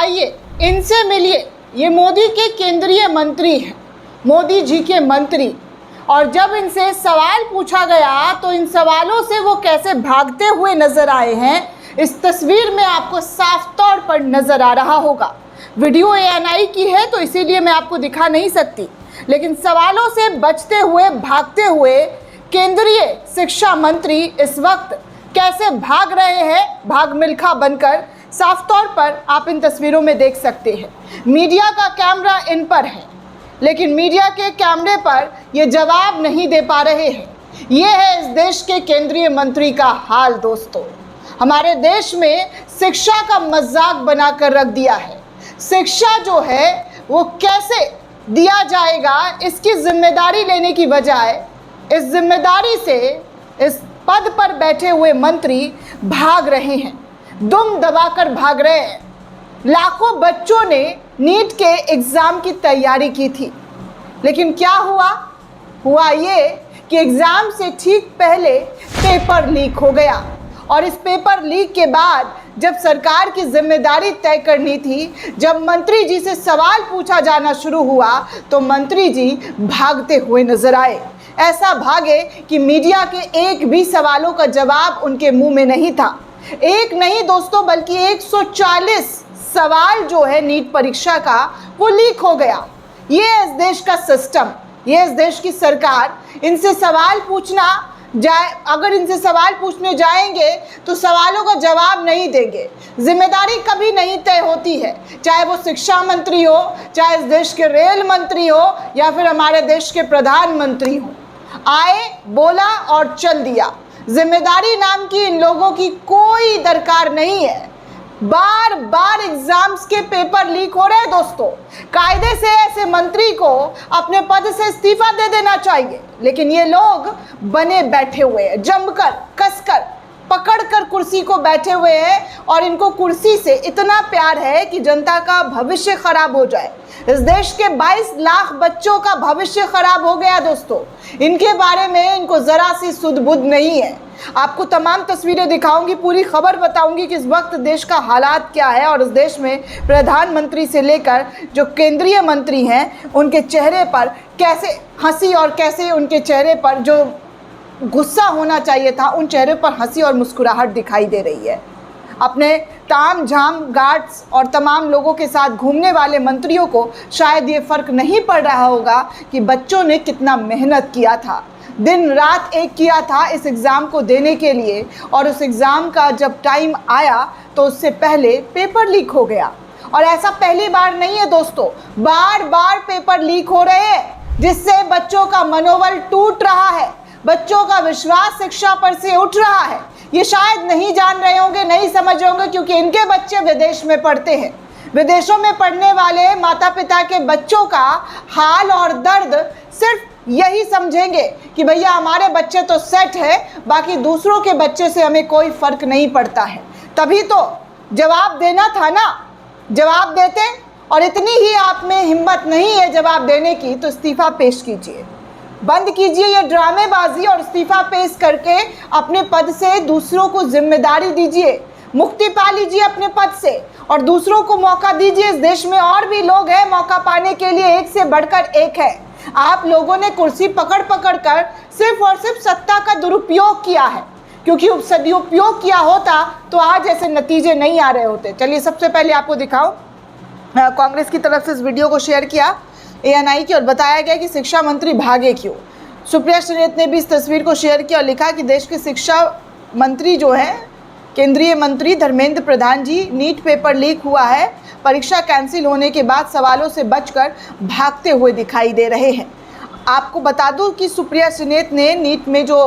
आइए इनसे मिलिए। ये मोदी के केंद्रीय मंत्री हैं, मोदी जी के मंत्री। और जब इनसे सवाल पूछा गया तो इन सवालों से वो कैसे भागते हुए नजर आए हैं, इस तस्वीर में आपको साफ तौर पर नजर आ रहा होगा। वीडियो ANI की है तो इसीलिए मैं आपको दिखा नहीं सकती, लेकिन सवालों से बचते हुए भागते हुए केंद्रीय शिक्षा मंत्री इस वक्त कैसे भाग रहे हैं, भाग मिल्खा बनकर, साफ तौर पर आप इन तस्वीरों में देख सकते हैं। मीडिया का कैमरा इन पर है, लेकिन मीडिया के कैमरे पर ये जवाब नहीं दे पा रहे हैं। ये है इस देश के केंद्रीय मंत्री का हाल दोस्तों। हमारे देश में शिक्षा का मजाक बनाकर रख दिया है। शिक्षा जो है वो कैसे दिया जाएगा, इसकी जिम्मेदारी लेने की बजाय इस जिम्मेदारी से इस पद पर बैठे हुए मंत्री भाग रहे हैं, दुम दबाकर भाग रहे हैं। लाखों बच्चों ने नीट के एग्ज़ाम की तैयारी की थी, लेकिन क्या हुआ ये कि एग्ज़ाम से ठीक पहले पेपर लीक हो गया। और इस पेपर लीक के बाद जब सरकार की जिम्मेदारी तय करनी थी, जब मंत्री जी से सवाल पूछा जाना शुरू हुआ, तो मंत्री जी भागते हुए नजर आए। ऐसा भागे कि मीडिया के एक भी सवालों का जवाब उनके मुंह में नहीं था। एक नहीं दोस्तों, बल्कि 140 सवाल जो है नीट परीक्षा का, वो लीक हो गया। ये इस देश का सिस्टम, ये इस देश की सरकार। इनसे सवाल पूछना जाए, अगर इनसे सवाल पूछने जाएंगे तो सवालों का जवाब नहीं देंगे। जिम्मेदारी कभी नहीं तय होती है, चाहे वो शिक्षा मंत्री हो, चाहे इस देश के रेल मंत्री हो, या फिर हमारे देश के प्रधानमंत्री हो। आए, बोला और चल दिया। जिम्मेदारी नाम की इन लोगों की कोई दरकार नहीं है। बार बार एग्जाम्स के पेपर लीक हो रहे हैं दोस्तों। कायदे से ऐसे मंत्री को अपने पद से इस्तीफा दे देना चाहिए, लेकिन ये लोग बने बैठे हुए हैं, जमकर, कसकर, पकड़कर कुर्सी को बैठे हुए हैं। और इनको कुर्सी से इतना प्यार है कि जनता का भविष्य खराब हो जाए। इस देश के 22 लाख बच्चों का भविष्य खराब हो गया दोस्तों। इनके बारे में इनको जरा सी सुध बुध नहीं है। आपको तमाम तस्वीरें दिखाऊंगी, पूरी खबर बताऊंगी कि इस वक्त देश का हालात क्या है और इस देश में प्रधानमंत्री से लेकर जो केंद्रीय मंत्री हैं उनके चेहरे पर कैसे हंसी और कैसे उनके चेहरे पर जो गुस्सा होना चाहिए था, उन चेहरे पर हंसी और मुस्कुराहट दिखाई दे रही है। अपने ताम झाम गार्ड्स और तमाम लोगों के साथ घूमने वाले मंत्रियों को शायद ये फ़र्क नहीं पड़ रहा होगा कि बच्चों ने कितना मेहनत किया था, दिन रात एक किया था इस एग्ज़ाम को देने के लिए। और उस एग्ज़ाम का जब टाइम आया तो उससे पहले पेपर लीक हो गया। और ऐसा पहली बार नहीं है दोस्तों, बार बार पेपर लीक हो रहे हैं, जिससे बच्चों का मनोबल टूट रहा है, बच्चों का विश्वास शिक्षा पर से उठ रहा है। ये शायद नहीं जान रहे होंगे, नहीं समझ रहे होंगे, क्योंकि इनके बच्चे विदेश में पढ़ते हैं। विदेशों में पढ़ने वाले माता पिता के बच्चों का हाल और दर्द सिर्फ यही समझेंगे कि भैया हमारे बच्चे तो सेट है, बाकी दूसरों के बच्चे से हमें कोई फर्क नहीं पड़ता है। तभी तो जवाब देना था ना, जवाब देते। और इतनी ही आप में हिम्मत नहीं है जवाब देने की, तो इस्तीफा पेश कीजिए, बंद कीजिए ये ड्रामेबाजी और इस्तीफा पेश करके अपने पद से दूसरों को जिम्मेदारी दीजिए। मुक्ति पा लीजिए अपने पद से और दूसरों को मौका दीजिए। इस देश में और भी लोग हैं मौका पाने के लिए, एक से बढ़कर एक है। आप लोगों ने कुर्सी पकड़ पकड़ कर सिर्फ और सिर्फ सत्ता का दुरुपयोग किया है, क्योंकि सदुपयोग किया होता तो आज ऐसे नतीजे नहीं आ रहे होते। चलिए सबसे पहले आपको दिखाऊं, कांग्रेस की तरफ से इस वीडियो को शेयर किया ANI की और बताया गया कि शिक्षा मंत्री भागे क्यों। सुप्रिया सुलेत ने भी इस तस्वीर को शेयर किया और लिखा कि देश के शिक्षा मंत्री जो है, केंद्रीय मंत्री धर्मेंद्र प्रधान जी, नीट पेपर लीक हुआ है, परीक्षा कैंसिल होने के बाद सवालों से बचकर भागते हुए दिखाई दे रहे हैं। आपको बता दूं कि सुप्रिया सुलेत ने नीट में जो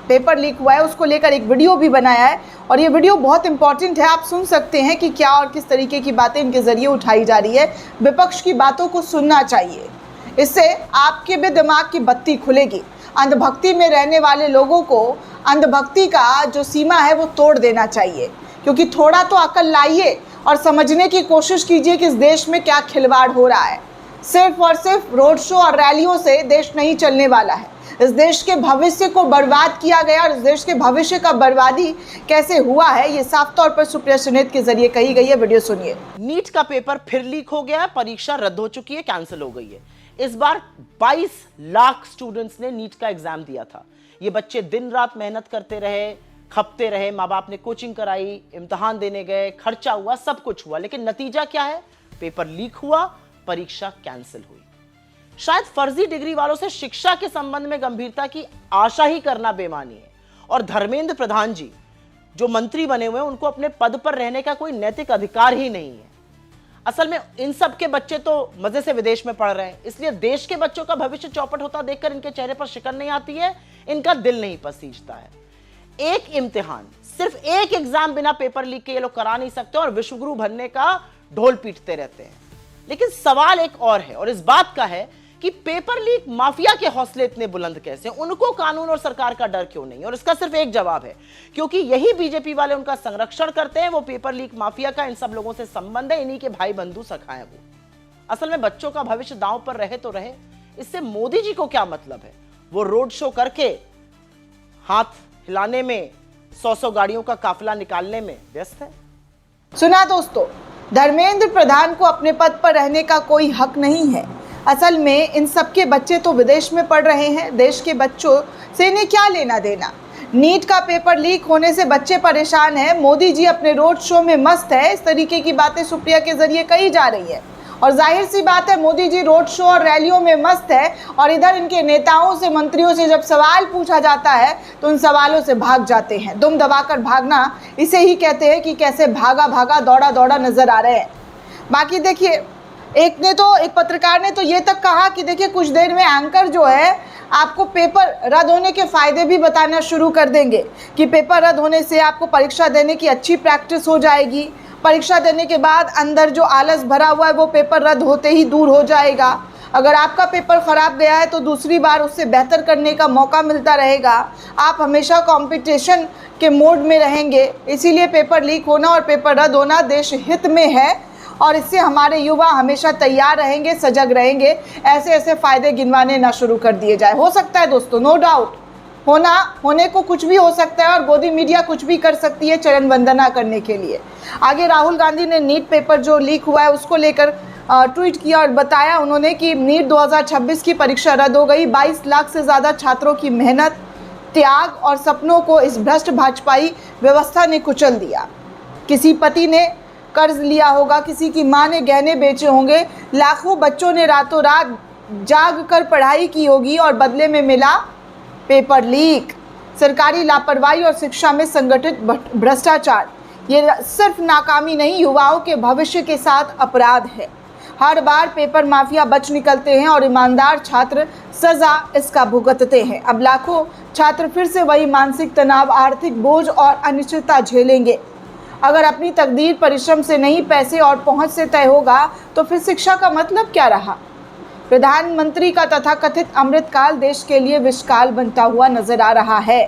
पेपर लीक हुआ है उसको लेकर एक वीडियो भी बनाया है और ये वीडियो बहुत इंपॉर्टेंट है। आप सुन सकते हैं कि क्या और किस तरीके की बातें इनके ज़रिए उठाई जा रही है। विपक्ष की बातों को सुनना चाहिए, इससे आपके भी दिमाग की बत्ती खुलेगी। अंधभक्ति में रहने वाले लोगों को अंधभक्ति का जो सीमा है वो तोड़ देना चाहिए, क्योंकि थोड़ा तो अकल लाइए और समझने की कोशिश कीजिए कि इस देश में क्या खिलवाड़ हो रहा है। सिर्फ और सिर्फ रोड शो और रैलियों से देश नहीं चलने वाला है। इस देश के भविष्य को बर्बाद किया गया और इस देश के भविष्य का बर्बादी कैसे हुआ है, ये साफ तौर पर सुप्रिया सुनीत के जरिए कही गई है। वीडियो सुनिए। नीट का पेपर फिर लीक हो गया है, परीक्षा रद्द हो चुकी है, कैंसिल हो गई है। इस बार 22 लाख स्टूडेंट्स ने नीट का एग्जाम दिया था। ये बच्चे दिन रात मेहनत करते रहे, खपते रहे, माँ बाप ने कोचिंग कराई, इम्तिहान देने गए, खर्चा हुआ, सब कुछ हुआ, लेकिन नतीजा क्या है? पेपर लीक हुआ, परीक्षा कैंसिल हुई। शायद फर्जी डिग्री वालों से शिक्षा के संबंध में गंभीरता की आशा ही करना बेमानी है। और धर्मेंद्र प्रधान जी जो मंत्री बने हुए हैं, उनको अपने पद पर रहने का कोई नैतिक अधिकार ही नहीं है। असल में इन सब के बच्चे तो मजे से विदेश में पढ़ रहे हैं, इसलिए देश के बच्चों का भविष्य चौपट होता देखकर इनके चेहरे पर शिकन नहीं आती है, इनका दिल नहीं पसीजता है। एक इम्तिहान, सिर्फ एक एग्जाम बिना पेपर लीक के ये लोग करा नहीं सकते और विश्वगुरु बनने का ढोल पीटते रहते हैं। लेकिन सवाल एक और है, और इस बात का है कि पेपर लीक माफिया के हौसले इतने बुलंद कैसे, उनको कानून और सरकार का डर क्यों नहीं? और इसका सिर्फ एक जवाब है, क्योंकि यही बीजेपी वाले उनका संरक्षण करते हैं। वो पेपर लीक माफिया का इन सब लोगों से संबंध है, इन्हीं के भाई बंधु सखा है वो। असल में बच्चों का भविष्य दांव पर रहे तो रहे, इससे मोदी जी को क्या मतलब है? वो रोड शो करके हाथ हिलाने में, 100 गाड़ियों का काफिला निकालने में व्यस्त है। सुना दोस्तों, धर्मेंद्र प्रधान को अपने पद पर रहने का कोई हक नहीं है। असल में इन सबके बच्चे तो विदेश में पढ़ रहे हैं, देश के बच्चों से इन्हें क्या लेना देना। नीट का पेपर लीक होने से बच्चे परेशान हैं, मोदी जी अपने रोड शो में मस्त है, इस तरीके की बातें सुप्रिया के जरिए कही जा रही है। और जाहिर सी बात है, मोदी जी रोड शो और रैलियों में मस्त है और इधर इनके नेताओं से, मंत्रियों से जब सवाल पूछा जाता है तो उन सवालों से भाग जाते हैं। दुम दबाकर भागना इसे ही कहते हैं कि कैसे भागा भागा दौड़ा दौड़ा नजर आ रहे हैं। बाकी देखिए, एक पत्रकार ने तो ये तक कहा कि देखिए कुछ देर में एंकर जो है आपको पेपर रद्द होने के फायदे भी बताना शुरू कर देंगे कि पेपर रद्द होने से आपको परीक्षा देने की अच्छी प्रैक्टिस हो जाएगी, परीक्षा देने के बाद अंदर जो आलस भरा हुआ है वो पेपर रद्द होते ही दूर हो जाएगा। अगर आपका पेपर ख़राब गया है तो दूसरी बार उससे बेहतर करने का मौका मिलता रहेगा, आप हमेशा कंपटीशन के मोड में रहेंगे। इसीलिए पेपर लीक होना और पेपर रद्द होना देश हित में है और इससे हमारे युवा हमेशा तैयार रहेंगे, सजग रहेंगे। ऐसे ऐसे फ़ायदे गिनवाने ना शुरू कर दिए जाए। हो सकता है दोस्तों, नो डाउट, होने को कुछ भी हो सकता है और गोदी मीडिया कुछ भी कर सकती है चरण वंदना करने के लिए। आगे राहुल गांधी ने नीट पेपर जो लीक हुआ है उसको लेकर ट्वीट किया और बताया उन्होंने कि नीट 2026 की परीक्षा रद्द हो गई। 22 लाख से ज़्यादा छात्रों की मेहनत, त्याग और सपनों को इस भ्रष्ट भाजपाई व्यवस्था ने कुचल दिया। किसी पति ने कर्ज लिया होगा, किसी की माँ ने गहने बेचे होंगे, लाखों बच्चों ने रातों रात जाग कर पढ़ाई की होगी और बदले में मिला पेपर लीक। सरकारी लापरवाही और शिक्षा में संगठित भ्रष्टाचार, ये सिर्फ नाकामी नहीं, युवाओं के भविष्य के साथ अपराध है। हर बार पेपर माफिया बच निकलते हैं और ईमानदार छात्र सजा इसका भुगतते हैं। अब लाखों छात्र फिर से वही मानसिक तनाव, आर्थिक बोझ और अनिश्चितता झेलेंगे। अगर अपनी तकदीर परिश्रम से नहीं, पैसे और पहुंच से तय होगा तो फिर शिक्षा का मतलब क्या रहा? प्रधानमंत्री का तथाकथित अमृतकाल देश के लिए विषकाल बनता हुआ नजर आ रहा है।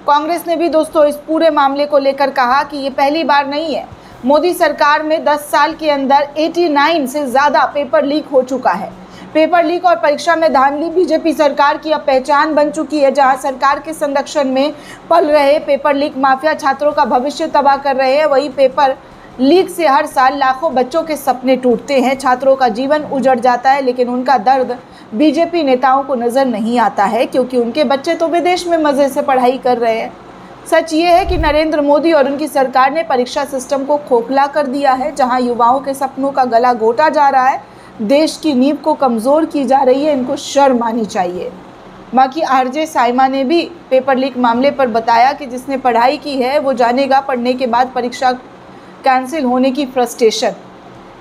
कांग्रेस ने भी दोस्तों इस पूरे मामले को लेकर कहा कि ये पहली बार नहीं है। मोदी सरकार में 10 साल के अंदर 89 से ज़्यादा पेपर लीक हो चुका है। पेपर लीक और परीक्षा में धांधली बीजेपी सरकार की अब पहचान बन चुकी है। जहां सरकार के संरक्षण में पल रहे पेपर लीक माफिया छात्रों का भविष्य तबाह कर रहे हैं, वही पेपर लीक से हर साल लाखों बच्चों के सपने टूटते हैं, छात्रों का जीवन उजड़ जाता है। लेकिन उनका दर्द बीजेपी नेताओं को नज़र नहीं आता है, क्योंकि उनके बच्चे तो विदेश में मज़े से पढ़ाई कर रहे हैं। सच ये है कि नरेंद्र मोदी और उनकी सरकार ने परीक्षा सिस्टम को खोखला कर दिया है। जहां युवाओं के सपनों का गला घोटा जा रहा है, देश की नींव को कमज़ोर की जा रही है, इनको शर्म आनी चाहिए। बाकी आरजे साइमा ने भी पेपर लीक मामले पर बताया कि जिसने पढ़ाई की है वो जानेगा पढ़ने के बाद परीक्षा कैंसिल होने की फ्रस्ट्रेशन।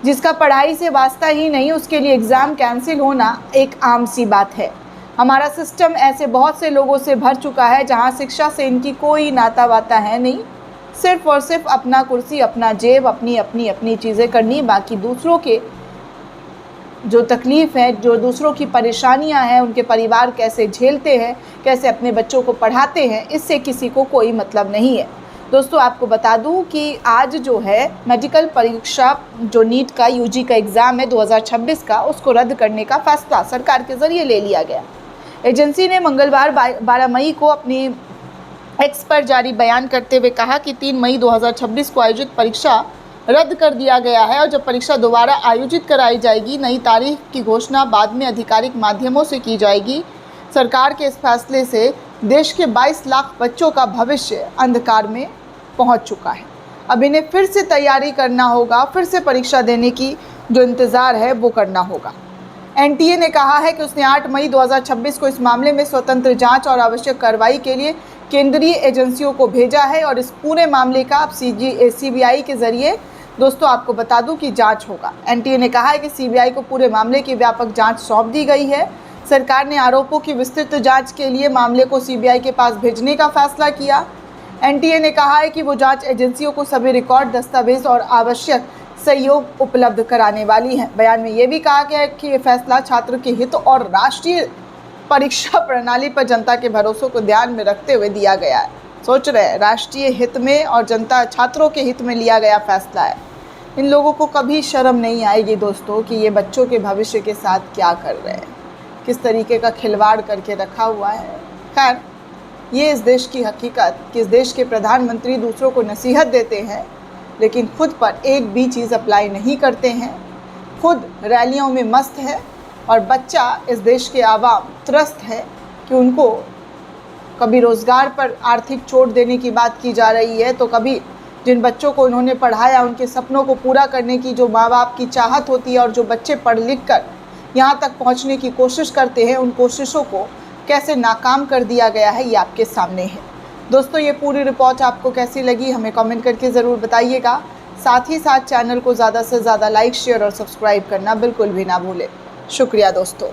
जिसका पढ़ाई से वास्ता ही नहीं, उसके लिए एग्ज़ाम कैंसिल होना एक आम सी बात है। हमारा सिस्टम ऐसे बहुत से लोगों से भर चुका है जहां शिक्षा से इनकी कोई नाता वाता है नहीं, सिर्फ और सिर्फ अपना कुर्सी, अपना जेब, अपनी चीज़ें करनी। बाकी दूसरों के जो तकलीफ़ है, जो दूसरों की परेशानियां हैं, उनके परिवार कैसे झेलते हैं, कैसे अपने बच्चों को पढ़ाते हैं, इससे किसी को कोई मतलब नहीं है। दोस्तों आपको बता दूं कि आज जो है मेडिकल परीक्षा, जो नीट का यूजी का एग्ज़ाम है 2026 का, उसको रद्द करने का फैसला सरकार के ज़रिए ले लिया गया। एजेंसी ने मंगलवार 12 मई को अपनी एक्स पर जारी बयान करते हुए कहा कि 3 मई 2026 को आयोजित परीक्षा रद्द कर दिया गया है और जब परीक्षा दोबारा आयोजित कराई जाएगी, नई तारीख की घोषणा बाद में आधिकारिक माध्यमों से की जाएगी। सरकार के इस फैसले से देश के 22 लाख बच्चों का भविष्य अंधकार में पहुंच चुका है। अब इन्हें फिर से तैयारी करना होगा, फिर से परीक्षा देने की जो इंतज़ार है वो करना होगा। एनटीए ने कहा है कि उसने 8 मई 2026 को इस मामले में स्वतंत्र जांच और आवश्यक कार्रवाई के लिए केंद्रीय एजेंसियों को भेजा है और इस पूरे मामले का अब सीबीआई के जरिए दोस्तों आपको बता दूं कि जांच होगा। एनटीए ने कहा है कि सीबीआई को पूरे मामले की व्यापक जांच सौंप दी गई है। सरकार ने आरोपों की विस्तृत जांच के लिए मामले को सीबीआई के पास भेजने का फैसला किया। एनटीए ने कहा है कि वो जांच एजेंसियों को सभी रिकॉर्ड, दस्तावेज और आवश्यक सहयोग उपलब्ध कराने वाली है। बयान में ये भी कहा गया है कि ये फैसला छात्र के हित और राष्ट्रीय परीक्षा प्रणाली पर जनता के भरोसों को ध्यान में रखते हुए दिया गया है। सोच रहे हैं, राष्ट्रीय हित में और जनता छात्रों के हित में लिया गया फैसला है। इन लोगों को कभी शर्म नहीं आएगी दोस्तों कि ये बच्चों के भविष्य के साथ क्या कर रहे हैं, किस तरीके का खिलवाड़ करके रखा हुआ है। खैर, ये इस देश की हकीकत कि इस देश के प्रधानमंत्री दूसरों को नसीहत देते हैं लेकिन खुद पर एक भी चीज़ अप्लाई नहीं करते हैं, खुद रैलियों में मस्त है और बच्चा इस देश के आवाम त्रस्त है कि उनको कभी रोज़गार पर आर्थिक चोट देने की बात की जा रही है, तो कभी जिन बच्चों को उन्होंने पढ़ाया उनके सपनों को पूरा करने की जो माँ बाप की चाहत होती है और जो बच्चे पढ़ लिख कर यहाँ तक पहुँचने की कोशिश करते हैं, उन कोशिशों को कैसे नाकाम कर दिया गया है ये आपके सामने है। दोस्तों, ये पूरी रिपोर्ट आपको कैसी लगी हमें कमेंट करके ज़रूर बताइएगा। साथ ही साथ चैनल को ज़्यादा से ज़्यादा लाइक, शेयर और सब्सक्राइब करना बिल्कुल भी ना भूलें। शुक्रिया दोस्तों।